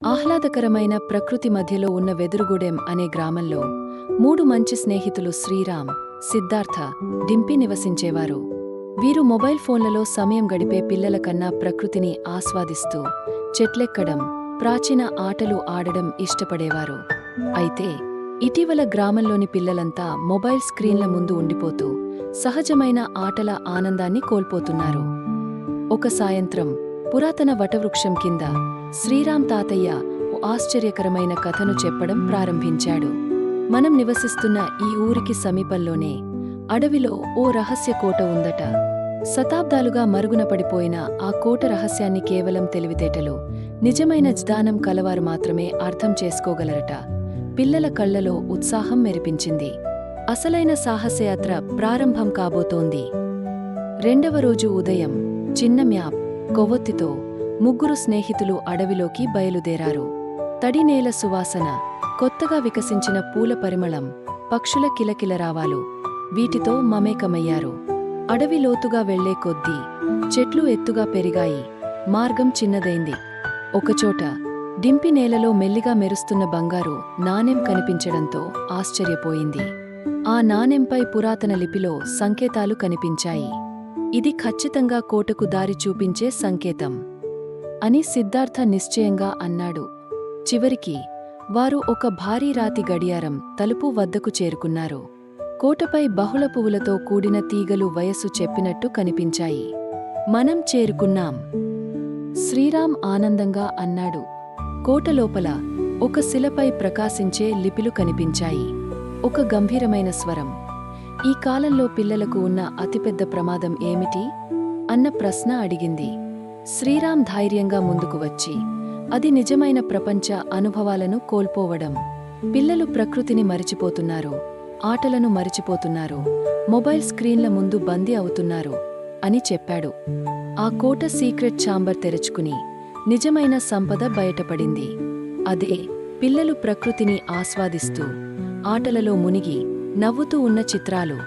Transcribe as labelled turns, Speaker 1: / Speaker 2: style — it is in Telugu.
Speaker 1: ఆహ్లాదకరమైన ప్రకృతి మధ్యలో ఉన్న వెదురుగుడెం అనే గ్రామంలో మూడు మంచి స్నేహితులు శ్రీరామ్, సిద్ధార్థ, డింపి నివసించేవారు. వీరు మొబైల్ ఫోన్లలో సమయం గడిపే పిల్లల కన్నా ప్రకృతిని ఆస్వాదిస్తూ చెట్లెక్కడం, ప్రాచీన ఆటలు ఆడడం ఇష్టపడేవారు. అయితే ఇటీవల గ్రామంలోని పిల్లలంతా మొబైల్ స్క్రీన్ల ముందు ఉండిపోతూ సహజమైన ఆటల ఆనందాన్ని కోల్పోతున్నారు. ఒక సాయంత్రం పురాతన వటవృక్షం కింద శ్రీరామ్ తాతయ్య ఓ ఆశ్చర్యకరమైన కథను చెప్పడం ప్రారంభించాడు. మనం నివసిస్తున్న ఈ ఊరికి సమీపంలోనే అడవిలో ఓ రహస్య కోట ఉందట. శతాబ్దాలుగా మరుగున పడిపోయిన ఆ కోట రహస్యాన్ని కేవలం తెలివితేటలు, నిజమైన జ్ఞానం కలవారు మాత్రమే అర్థం చేసుకోగలరట. పిల్లల కళ్లలో ఉత్సాహం మెరిపించింది. అసలైన సాహసయాత్ర ప్రారంభం కాబోతోంది. రెండవ రోజు ఉదయం చిన్న మ్యాప్, కొవ్వొత్తితో ముగ్గురు స్నేహితులు అడవిలోకి బయలుదేరారు. తడినేల సువాసన, కొత్తగా వికసించిన పూల పరిమళం, పక్షుల కిలకిలరావాలు వీటితో మమేకమయ్యారు. అడవి లోతుగా వెళ్లే కొద్దీ చెట్లు ఎత్తుగా పెరిగాయి. మార్గం చిన్నదైంది. ఒకచోట డింపి నేలలో మెల్లిగా మెరుస్తున్న బంగారు నాణెం కనిపించడంతో ఆశ్చర్యపోయింది. ఆ నాణెంపై పురాతన లిపిలో సంకేతాలు కనిపించాయి. ఇది ఖచ్చితంగా కోటకు దారి చూపించే సంకేతం అని సిద్ధార్థ నిశ్చయంగా అన్నాడు. చివరికి వారు ఒక భారీ రాతి గడియారం తలుపు వద్దకు చేరుకున్నారు. కోటపై బహుళ పువ్వులతో కూడిన తీగలు వయస్సు చెప్పినట్టు కనిపించాయి. మనం చేరుకున్నాం, శ్రీరామ్ ఆనందంగా అన్నాడు. కోట లోపల ఒక శిలపై ప్రకాశించే లిపిలు కనిపించాయి. ఒక గంభీరమైన స్వరం, ఈ కాలంలో పిల్లలకు ఉన్న అతిపెద్ద ప్రమాదం ఏమిటి అన్న ప్రశ్న అడిగింది. శ్రీరామ్ ధైర్యంగా ముందుకు వచ్చి, అది నిజమైన ప్రపంచ అనుభవాలను కోల్పోవడం. పిల్లలు ప్రకృతిని మరిచిపోతున్నారు, ఆటలను మరిచిపోతున్నారు, మొబైల్ స్క్రీన్ల ముందు బందీ అవుతున్నారు అని చెప్పాడు. ఆ కోట సీక్రెట్ ఛాంబర్ తెరుచుకుని నిజమైన సంపద బయటపడింది. అదే పిల్లలు ప్రకృతిని ఆస్వాదిస్తూ ఆటలలో మునిగి నవ్వుతూ ఉన్న చిత్రాలు.